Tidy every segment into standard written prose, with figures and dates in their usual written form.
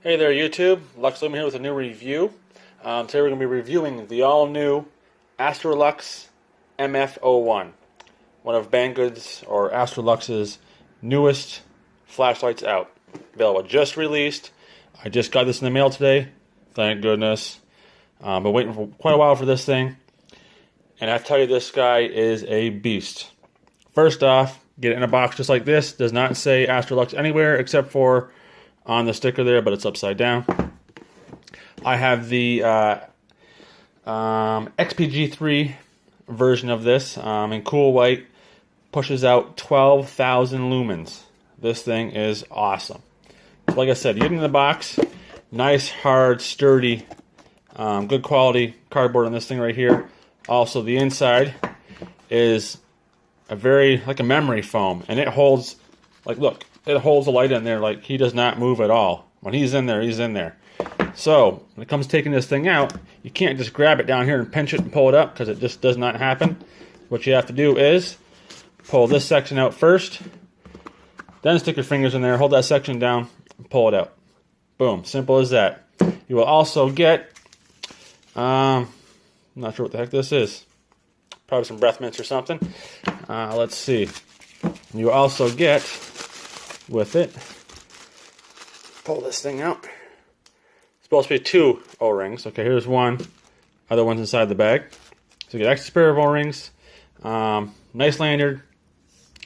Hey there YouTube, Lux Lumen here with a new review. Today we're going to be reviewing the all-new Astrolux MF01, one of Banggood's or Astrolux's newest flashlights out. Available, just released. I just got this in the mail today, thank goodness. Been waiting for quite a while for this thing, and I have to tell you, this guy is a beast. First off, get it in a box just like this. Does not say Astrolux anywhere except for on the sticker there, but it's upside down. I have the XPG3 version of this in cool white. Pushes out 12,000 lumens. This thing is awesome. So like I said, you get it in the box. Nice, hard, sturdy, good quality cardboard on this thing right here. Also, the inside is like a memory foam, and it holds, like, look, it holds the light in there like he does not move at all. When he's in there, he's in there. So when it comes to taking this thing out, you can't just grab it down here and pinch it and pull it up, because it just does not happen. What you have to do is pull this section out first, then stick your fingers in there, hold that section down, and pull it out. Boom, simple as that. You will also get, I'm not sure what the heck this is. Probably some breath mints or something. Let's see. You also get, with it, pull this thing out. It's supposed to be 2 O-rings. Okay, here's one. Other one's inside the bag. So you get extra pair of O-rings. Nice lanyard.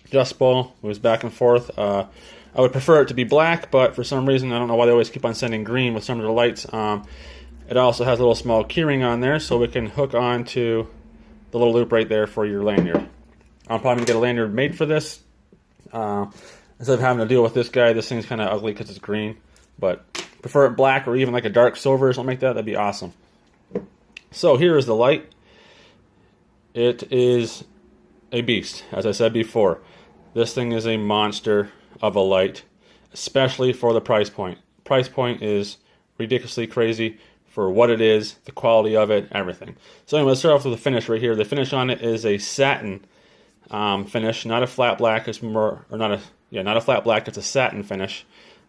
Adjustable. Moves back and forth. I would prefer it to be black, but for some reason, I don't know why they always keep on sending green with some of the lights. It also has a little small keyring on there, so we can hook on to the little loop right there for your lanyard. I'm probably going to get a lanyard made for this. Instead of having to deal with this guy, this thing's kind of ugly because it's green. But prefer it black or even like a dark silver or something like that. That'd be awesome. So here is the light. It is a beast, as I said before. This thing is a monster of a light, especially for the price point. Price point is ridiculously crazy for what it is, the quality of it, everything. So anyway, let's start off with the finish right here. The finish on it is a satin finish, not a flat black. It's more, or not a flat black. It's a satin finish,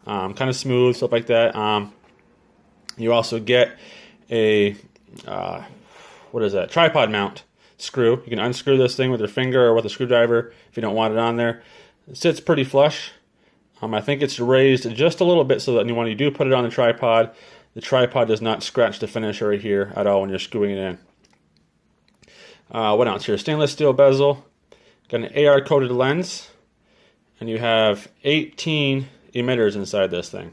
kind of smooth, stuff like that. You also get a what is that? Tripod mount screw. You can unscrew this thing with your finger or with a screwdriver if you don't want it on there. It sits pretty flush. I think it's raised just a little bit so that when you do put it on the tripod does not scratch the finish right here at all when you're screwing it in. What else here? Stainless steel bezel. Got an AR coated lens. And you have 18 emitters inside this thing.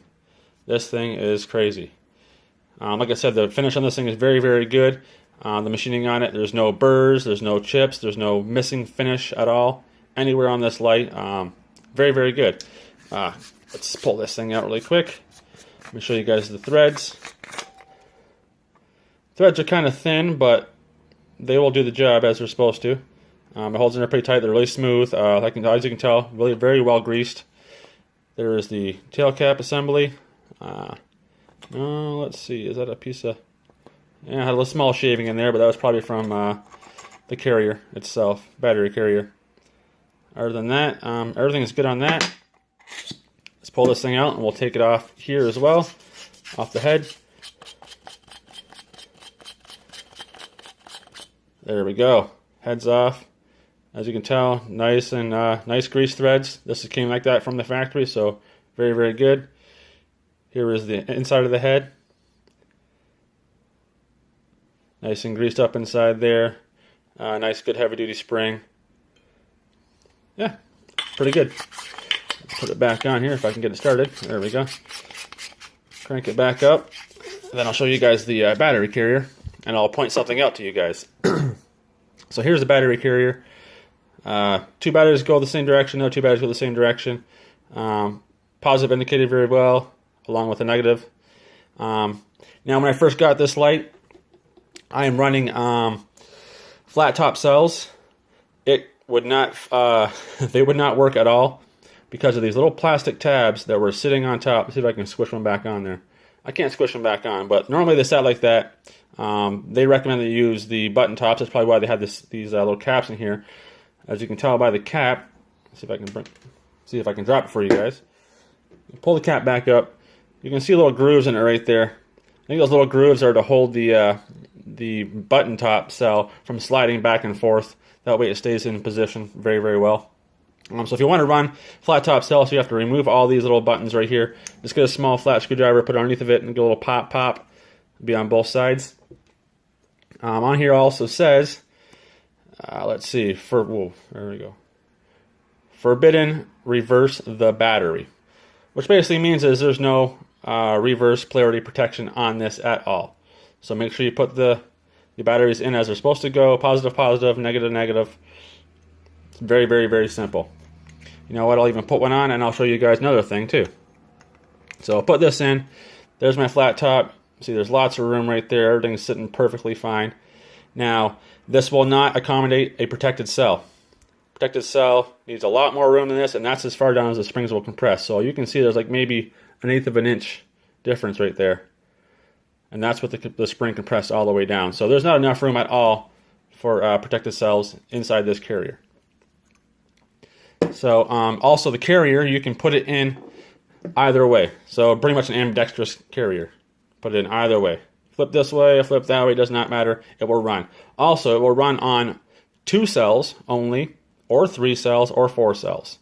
This thing is crazy. Like I said, the finish on this thing is very, very good. The machining on it, there's no burrs, there's no chips, there's no missing finish at all anywhere on this light. Very, very good. Let's pull this thing out really quick. Let me show you guys the threads. Threads are kind of thin, but they will do the job as they're supposed to. It holds in there pretty tight. They're really smooth. As you can tell, really very well greased. There is the tail cap assembly. Let's see, is that a piece of... Yeah, I had a little small shaving in there, but that was probably from the carrier itself, battery carrier. Other than that, everything is good on that. Let's pull this thing out, and we'll take it off here as well, off the head. There we go. Head's off. As you can tell, nice and nice grease threads. This came like that from the factory, so very, very good. Here is the inside of the head. Nice and greased up inside there. Nice, good heavy-duty spring. Yeah, pretty good. Put it back on here if I can get it started. There we go. Crank it back up. Then I'll show you guys the battery carrier, and I'll point something out to you guys. So here's the battery carrier. 2 batteries go the same direction, no 2 batteries go the same direction. Positive indicated very well, along with a negative. Now when I first got this light, I am running flat top cells. It would not, they would not work at all because of these little plastic tabs that were sitting on top. Let's see if I can squish one back on there. I can't squish them back on, but normally they sat like that. They recommend that you use the button tops. That's probably why they have these little caps in here. As you can tell by the cap, see if I can drop it for you guys. Pull the cap back up. You can see little grooves in it right there. I think those little grooves are to hold the button top cell from sliding back and forth. That way it stays in position very, very well. So if you want to run flat top cell, so you have to remove all these little buttons right here. Just get a small flat screwdriver, put it underneath of it, and get a little pop, pop. Be on both sides. On here also says, let's see, there we go. Forbidden reverse the battery, which basically means is there's no reverse polarity protection on this at all. So make sure you put the batteries in as they're supposed to go, positive, positive, negative, negative. It's very, very, very simple. You know what, I'll even put one on and I'll show you guys another thing too. So I'll put this in. There's my flat top. See, there's lots of room right there. Everything's sitting perfectly fine. Now, this will not accommodate a protected cell. Protected cell needs a lot more room than this, and that's as far down as the springs will compress. So you can see there's like maybe 1/8 of an inch difference right there. And that's with the spring compressed all the way down. So there's not enough room at all for protected cells inside this carrier. So also the carrier, you can put it in either way. So pretty much an ambidextrous carrier. Put it in either way. Flip this way, flip that way, it does not matter. It will run. Also, it will run on 2 cells only, or 3 cells, or 4 cells.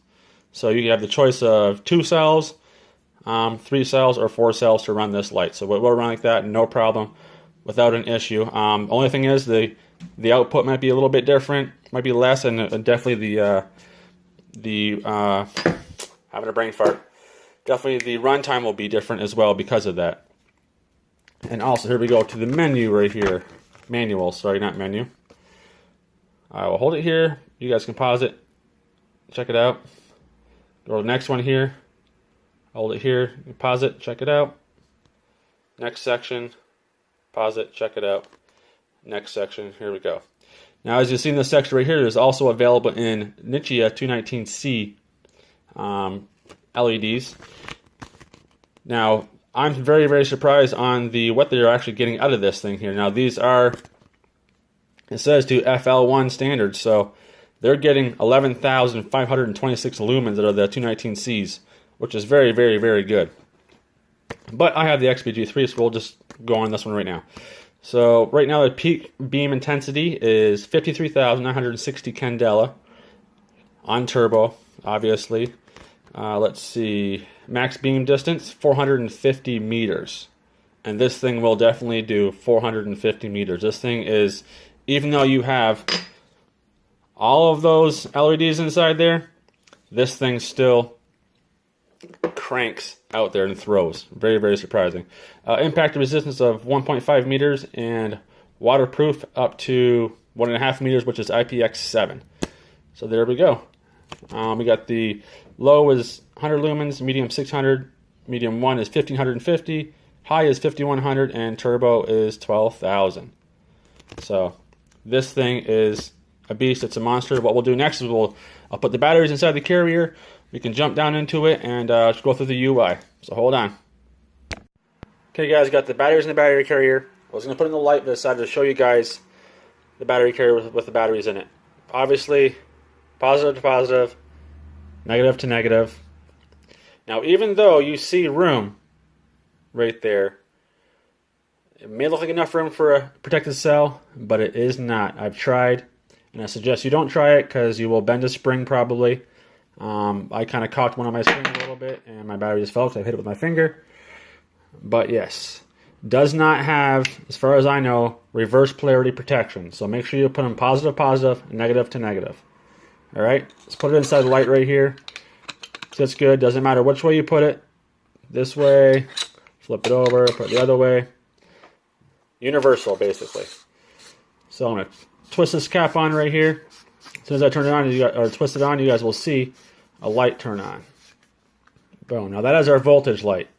So you have the choice of 2 cells, 3 cells, or 4 cells to run this light. So it will run like that, no problem, without an issue. Only thing is the output might be a little bit different, might be less, and definitely having a brain fart. Definitely the runtime will be different as well because of that. And also, here we go to the menu right here. Manual, sorry, not menu. I will hold it here. You guys can pause it. Check it out. Go to the next one here. Hold it here. Pause it. Check it out. Next section. Pause it. Check it out. Next section. Here we go. Now, as you see in this section right here, there's also available in Nichia 219C LEDs. Now, I'm very, very surprised on what they're actually getting out of this thing here. Now, these are, it says to FL1 standards, so they're getting 11,526 lumens out of the 219Cs, which is very, very, very good. But I have the XBG3, so we'll just go on this one right now. So right now the peak beam intensity is 53,960 candela on turbo, obviously. Let's see, max beam distance 450 meters, and this thing will definitely do 450 meters. This thing is, even though you have all of those LEDs inside there, this thing still cranks out there and throws. Very, very surprising. Impact resistance of 1.5 meters and waterproof up to 1.5 meters, which is IPX7. So there we go. We got the low is 100 lumens, medium 600, medium 1 is 1550, high is 5100, and turbo is 12,000. So this thing is a beast. It's a monster. What we'll do next is I'll put the batteries inside the carrier. We can jump down into it and just go through the UI. So hold on. Okay, guys, got the batteries in the battery carrier. I was going to put in the light, but I decided to show you guys the battery carrier with the batteries in it. Obviously, positive to positive, negative to negative. Now, even though you see room right there, it may look like enough room for a protected cell, but it is not. I've tried, and I suggest you don't try it because you will bend a spring probably. I kind of cocked one of my springs a little bit, and my battery just fell because I hit it with my finger. But yes, does not have, as far as I know, reverse polarity protection. So make sure you put them positive, positive, negative to negative. All right, let's put it inside the light right here. So it's good. Doesn't matter which way you put it. This way, flip it over, put it the other way. Universal, basically. So I'm going to twist this cap on right here. As soon as I turn it on, or twist it on, you guys will see a light turn on. Boom. Now that is our voltage light.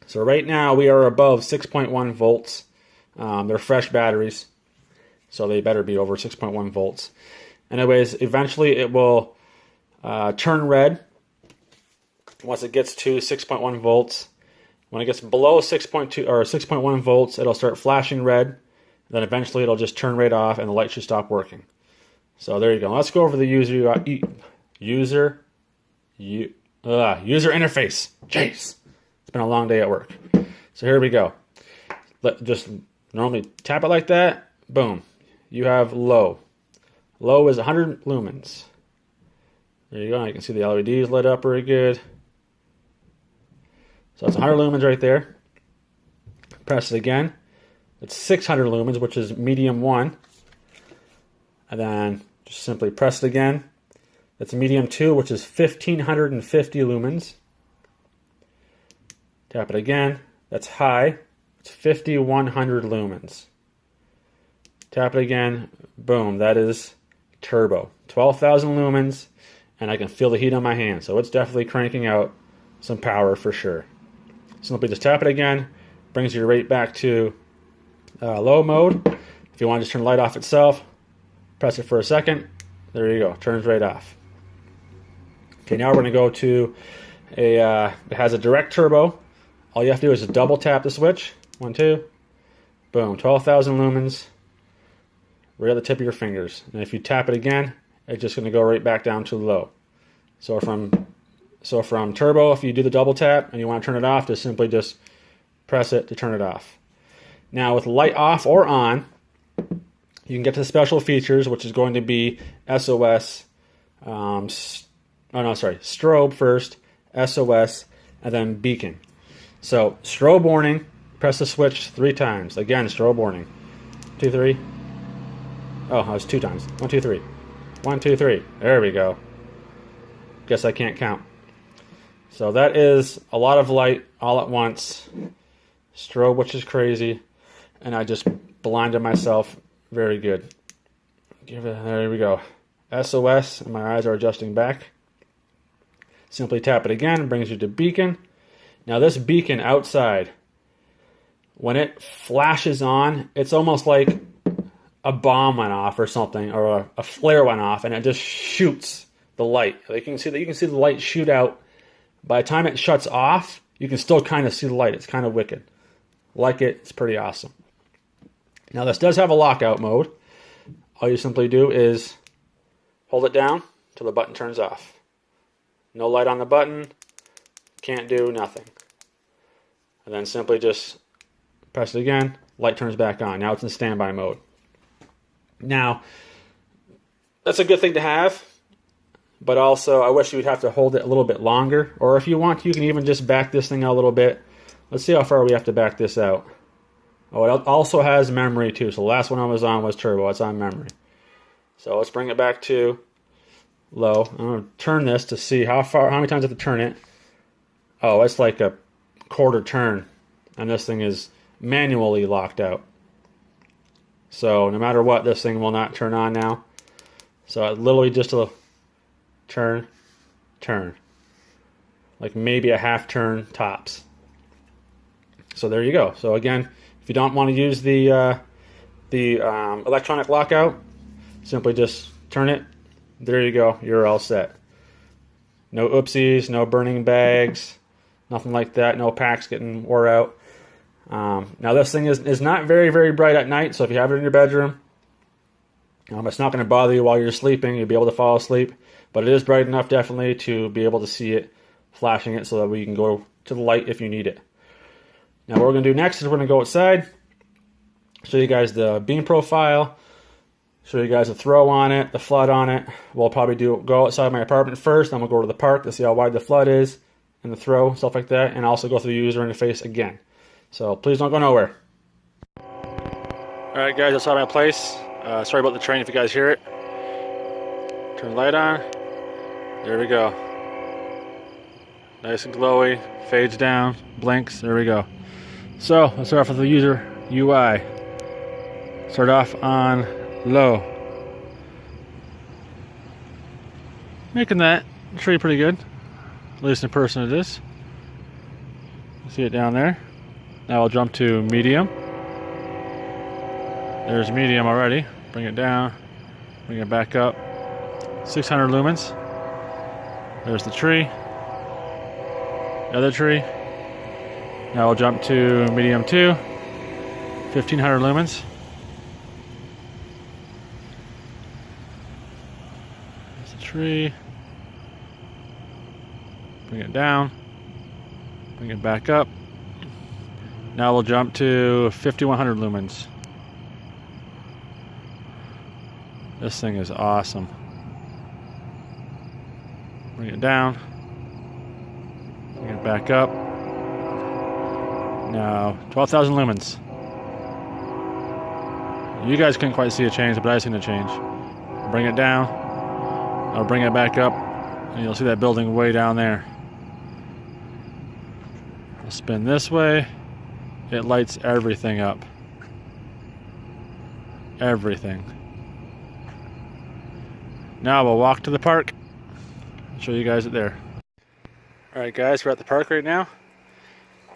So right now we are above 6.1 volts. They're fresh batteries, so they better be over 6.1 volts. Anyways, eventually it will turn red once it gets to 6.1 volts. When it gets below 6.2 or 6.1 volts, it'll start flashing red. Then eventually it'll just turn right off and the light should stop working. So there you go. Let's go over the user interface. Jeez. It's been a long day at work. So here we go. Just normally tap it like that. Boom. You have low. Low is 100 lumens. There you go. You can see the LEDs lit up very good. So it's 100 lumens right there. Press it again. It's 600 lumens, which is medium 1. And then just simply press it again. That's medium 2, which is 1550 lumens. Tap it again. That's high. It's 5100 lumens. Tap it again. Boom. That is turbo. 12,000 lumens. And I can feel the heat on my hand. So it's definitely cranking out some power for sure. Simply just tap it again. Brings you right back to low mode. If you want to just turn the light off itself, press it for a second. There you go. Turns right off. Okay, now we're going to go to it has a direct turbo. All you have to do is just double tap the switch. 1, 2. Boom. 12,000 lumens. Right at the tip of your fingers. And if you tap it again, it's just going to go right back down to low. So from turbo, if you do the double tap and you want to turn it off, simply just press it to turn it off. Now with light off or on, you can get to the special features, which is going to be SOS, strobe first, SOS, and then beacon. So strobe warning, press the switch 3 times. Again, strobe warning. 2, 3. Oh, that was 2 times. 1, 2, 3. 1, 2, 3. There we go. Guess I can't count. So that is a lot of light all at once. Strobe, which is crazy. And I just blinded myself very good. There we go. SOS, and my eyes are adjusting back. Simply tap it again, brings you to beacon. Now this beacon outside, when it flashes on, it's almost like a bomb went off or something, or a flare went off, and it just shoots the light. You can see the light shoot out. By the time it shuts off, you can still kind of see the light. It's kind of wicked. Like it, it's pretty awesome. Now this does have a lockout mode. All you simply do is hold it down till the button turns off. No light on the button, can't do nothing. And then simply just press it again, light turns back on. Now it's in standby mode. Now, that's a good thing to have, but also I wish you would have to hold it a little bit longer, or if you want, you can even just back this thing out a little bit. Let's see how far we have to back this out. Oh, it also has memory too, so the last one I was on was turbo. It's on memory. So let's bring it back to low. I'm going to turn this to see how many times I have to turn it. Oh, it's like a quarter turn, and this thing is manually locked out. So no matter what, this thing will not turn on now. So literally just a turn, like maybe a half turn tops. So there you go. So again, if you don't want to use the electronic lockout, simply just turn it. There you go. You're all set. No oopsies, no burning bags, nothing like that. No packs getting wore out. Now this thing is not very, very bright at night, so if you have it in your bedroom, it's not going to bother you while you're sleeping. You'll be able to fall asleep, but it is bright enough definitely to be able to see it, flashing it, so that we can go to the light if you need it. Now what we're going to do next is we're going to go outside, show you guys the beam profile, show you guys the throw on it, the flood on it. We'll probably go outside my apartment first, then we'll go to the park to see how wide the flood is, and the throw, stuff like that, and also go through the user interface again. So please don't go nowhere. Alright guys, outside my place. Sorry about the train if you guys hear it. Turn the light on. There we go. Nice and glowy. Fades down. Blinks. There we go. So let's start off with the user UI. Start off on low. Making that tree pretty good. At least in person it is. See it down there. Now I'll jump to medium. There's medium already. Bring it down. Bring it back up. 600 lumens. There's the tree. Other tree. Now I'll jump to medium 2. 1500 lumens. There's the tree. Bring it down. Bring it back up. Now we'll jump to 5100 lumens. This thing is awesome. Bring it down. Bring it back up. Now 12,000 lumens. You guys couldn't quite see a change, but I've seen a change. Bring it down. I'll bring it back up, and you'll see that building way down there. I'll spin this way. It lights everything up. Everything. Now we'll walk to the park. I'll show you guys it there. Alright guys, we're at the park right now.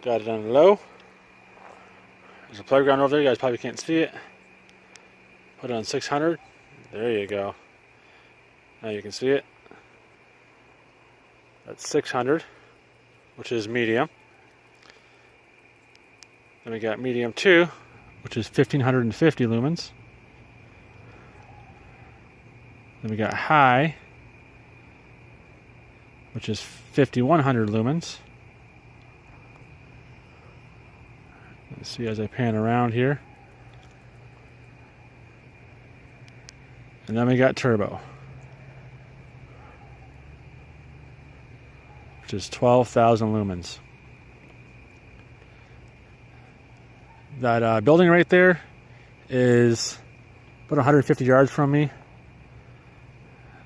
Got it on low. There's a playground over there, you guys probably can't see it. Put it on 600. There you go. Now you can see it. That's 600, which is medium. Then we got medium 2, which is 1550 lumens. Then we got high, which is 5100 lumens. Let's see as I pan around here. And then we got turbo, which is 12,000 lumens. That building right there is about 150 yards from me.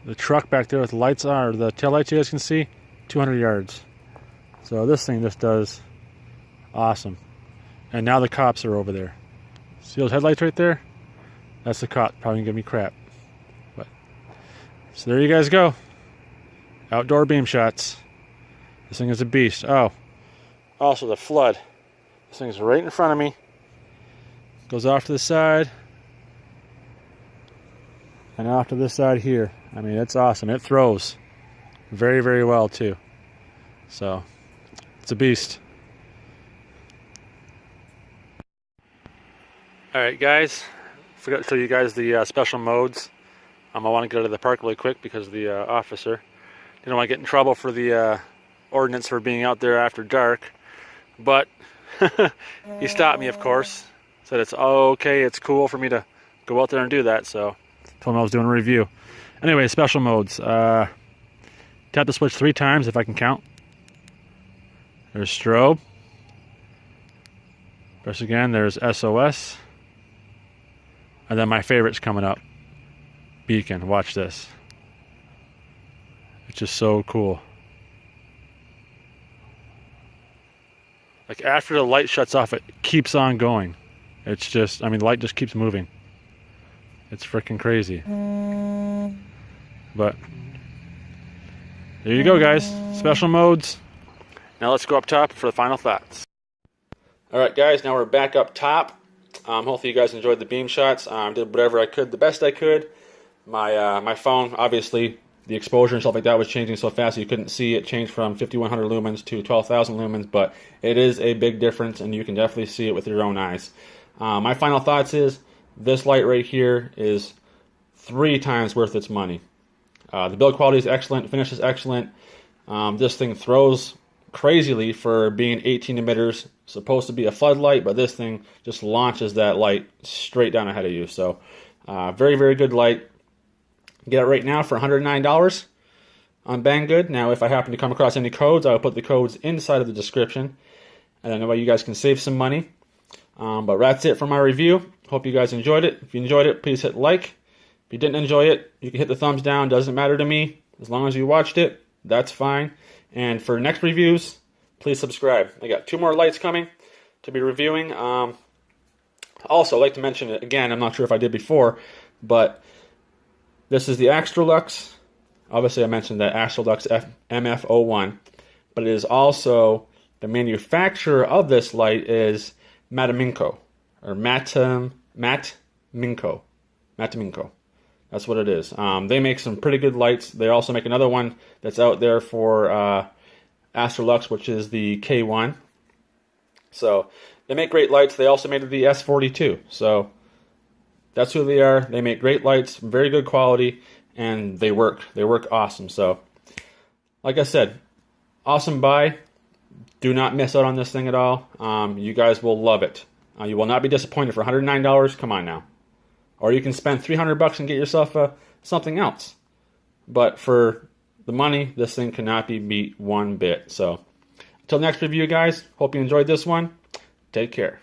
The truck back there with the lights on, or the tail lights you guys can see, 200 yards. So this thing just does awesome. And now the cops are over there. See those headlights right there? That's the cop, probably gonna give me crap. But so there you guys go. Outdoor beam shots. This thing is a beast. Oh, also the flood. This thing's right in front of me. Goes off to the side. And off to this side here. I mean, it's awesome. It throws very, very well too. So, it's a beast. Alright guys, forgot to show you guys the special modes. I want to get out of the park really quick because the officer didn't want to get in trouble for the ordinance for being out there after dark. But he stopped me, of course. Said it's okay, it's cool for me to go out there and do that. So told him I was doing a review. Anyway, special modes. Tap the switch 3 times if I can count. There's strobe. Press again, there's SOS. And then my favorite's coming up. Beacon, watch this. It's just so cool. Like after the light shuts off, it keeps on going. It's just, I mean, the light just keeps moving. It's freaking crazy. But there you go, guys. Special modes. Now let's go up top for the final thoughts. Alright guys, now we're back up top. Hopefully you guys enjoyed the beam shots. Did whatever I could, the best I could. My phone, obviously, the exposure and stuff like that was changing so fast you couldn't see it change from 5100 lumens to 12,000 lumens, but it is a big difference and you can definitely see it with your own eyes. My final thoughts is, this light right here is 3 times worth its money. The build quality is excellent, finish is excellent. This thing throws crazily for being 18 emitters. Supposed to be a floodlight, but this thing just launches that light straight down ahead of you. So very, very good light. Get it right now for $109 on Banggood. Now if I happen to come across any codes, I'll put the codes inside of the description, and I know you guys can save some money. But that's it for my review. Hope you guys enjoyed it. If you enjoyed it, please hit like. If you didn't enjoy it, you can hit the thumbs down. Doesn't matter to me. As long as you watched it, that's fine. And for next reviews, please subscribe. I got 2 more lights coming to be reviewing. Also, I'd like to mention it again. I'm not sure if I did before, but this is the Astrolux. Obviously, I mentioned that Astrolux MF01, but it is also the manufacturer of this light is Mateminco or Mateminco. That's what it is. They make some pretty good lights. They also make another one that's out there for Astrolux, which is the K1. So they make great lights. They also made the S42. So that's who they are. They make great lights, very good quality, and they work. They work awesome. So like I said, awesome buy. Do not miss out on this thing at all. You guys will love it. You will not be disappointed for $109. Come on now. Or you can spend $300 and get yourself something else. But for the money, this thing cannot be beat one bit. So, until next review, guys. Hope you enjoyed this one. Take care.